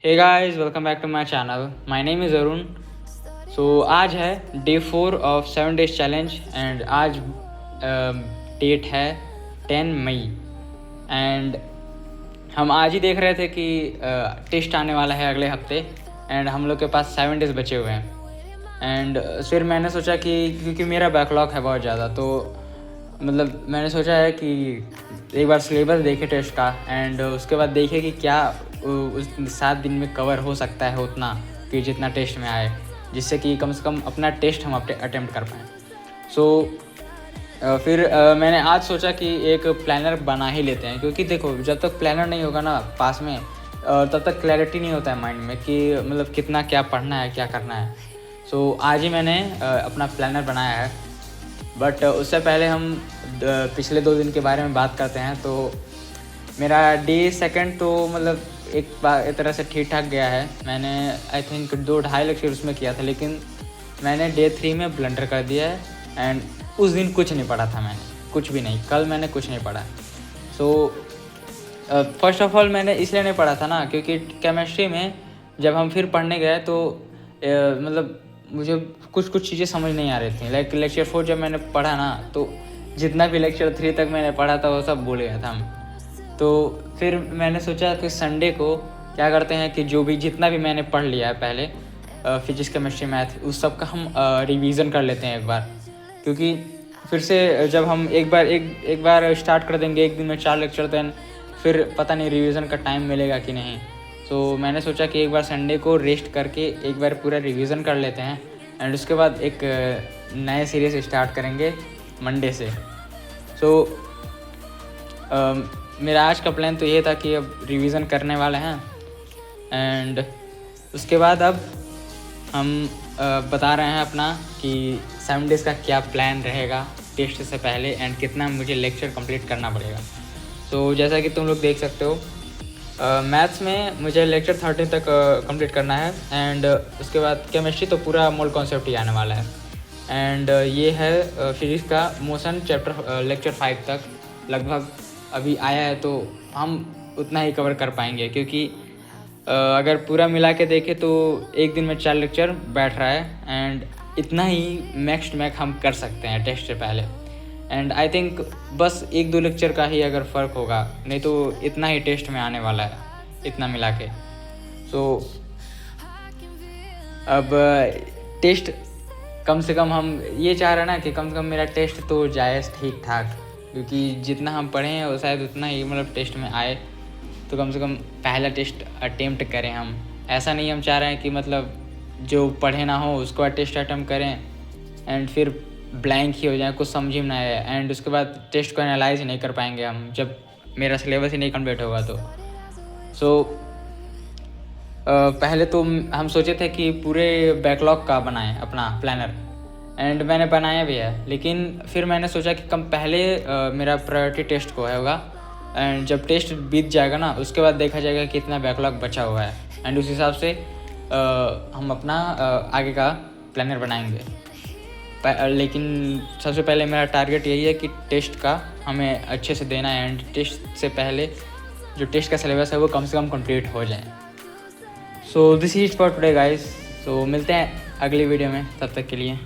Hey guys, welcome back to my channel. My name is Arun. So आज है day 4 of 7 days challenge and आज date है 10 मई and हम आज ही देख रहे थे कि टेस्ट आने वाला है अगले हफ्ते एंड हम लोग के पास 7 डेज़ बचे हुए हैं। एंड फिर मैंने सोचा कि क्योंकि मेरा बैकलॉग है बहुत ज़्यादा, तो मतलब मैंने सोचा है कि एक बार सिलेबस देखे टेस्ट का एंड उसके बाद देखे कि क्या उस 7 दिन में कवर हो सकता है उतना कि जितना टेस्ट में आए, जिससे कि कम से कम अपना टेस्ट हम अटेम्प्ट कर पाएँ। फिर मैंने आज सोचा कि एक प्लानर बना ही लेते हैं, क्योंकि देखो जब तक प्लानर नहीं होगा ना पास में तब तक क्लैरिटी नहीं होता है माइंड में कि मतलब कितना क्या पढ़ना है क्या करना है। आज ही मैंने अपना प्लानर बनाया है, बट उससे पहले हम पिछले 2 दिन के बारे में बात करते हैं। तो मेरा डे 2 तो मतलब एक तरह से ठीक ठाक गया है। मैंने आई थिंक 2-2.5 लेक्चर उसमें किया था, लेकिन मैंने डे 3 में ब्लंडर कर दिया है एंड उस दिन कुछ नहीं पढ़ा था मैंने, कुछ भी नहीं। कल मैंने कुछ नहीं पढ़ा। फर्स्ट ऑफ ऑल मैंने इसलिए नहीं पढ़ा था ना, क्योंकि केमिस्ट्री में जब हम फिर पढ़ने गए तो मतलब मुझे कुछ चीज़ें समझ नहीं आ रही थी। लाइक लेक्चर 4 जब मैंने पढ़ा ना, तो जितना भी लेक्चर 3 तक मैंने पढ़ा था वो सब भूल गया था। तो फिर मैंने सोचा कि संडे को क्या करते हैं कि जो भी जितना भी मैंने पढ़ लिया है पहले फिजिक्स केमिस्ट्री मैथ, उस सब का हम रिवीजन कर लेते हैं एक बार। क्योंकि फिर से जब हम एक बार स्टार्ट कर देंगे एक दिन में 4 लेक्चर, देन फिर पता नहीं रिवीजन का टाइम मिलेगा कि नहीं। मैंने सोचा कि एक बार संडे को रेस्ट करके एक बार पूरा रिवीजन कर लेते हैं एंड उसके बाद एक नए सीरीज़ स्टार्ट करेंगे मंडे से। मेरा आज का प्लान तो ये था कि अब रिवीजन करने वाले हैं एंड उसके बाद अब हम बता रहे हैं अपना कि 7 डेज़ का क्या प्लान रहेगा टेस्ट से पहले एंड कितना मुझे लेक्चर कंप्लीट करना पड़ेगा। जैसा कि तुम लोग देख सकते हो, मैथ्स में मुझे लेक्चर 13 तक कंप्लीट करना है एंड उसके बाद केमिस्ट्री तो पूरा मोल कॉन्सेप्ट ही आने वाला है एंड ये है फिजिक्स का मोशन चैप्टर लेक्चर 5 तक लगभग अभी आया है, तो हम उतना ही कवर कर पाएंगे। क्योंकि अगर पूरा मिला के देखें तो एक दिन में 4 लेक्चर बैठ रहा है एंड इतना ही मैक्स टू मैक्स हम कर सकते हैं टेस्ट से पहले। एंड आई थिंक बस 1-2 लेक्चर का ही अगर फ़र्क होगा, नहीं तो इतना ही टेस्ट में आने वाला है इतना मिला के। अब टेस्ट कम से कम हम ये चाह रहे हैं ना कि कम से कम मेरा टेस्ट तो जाए ठीक ठाक, क्योंकि जितना हम पढ़े हैं वो शायद उतना ही मतलब टेस्ट में आए, तो कम से कम पहला टेस्ट अटेम्प्ट करें हम। ऐसा नहीं हम चाह रहे हैं कि मतलब जो पढ़े ना हो उसको टेस्ट अटेम्प्ट करें एंड फिर ब्लैंक ही हो जाए, कुछ समझ ही ना आए एंड उसके बाद टेस्ट को एनालाइज ही नहीं कर पाएंगे हम जब मेरा सिलेबस ही नहीं कंप्लीट होगा। पहले तो हम सोचे थे कि पूरे बैकलॉग का बनाएं अपना प्लानर एंड मैंने बनाया भी है, लेकिन फिर मैंने सोचा कि कम पहले मेरा प्रायोरिटी टेस्ट को होगा एंड जब टेस्ट बीत जाएगा ना उसके बाद देखा जाएगा कि कितना बैकलॉग बचा हुआ है एंड उस हिसाब से हम अपना आगे का प्लानर बनाएंगे। लेकिन सबसे पहले मेरा टारगेट यही है कि टेस्ट का हमें अच्छे से देना है एंड टेस्ट से पहले जो टेस्ट का सिलेबस है वो कम से कम कंप्लीट हो जाए। This is for today guys. मिलते हैं अगली वीडियो में, तब तक के लिए।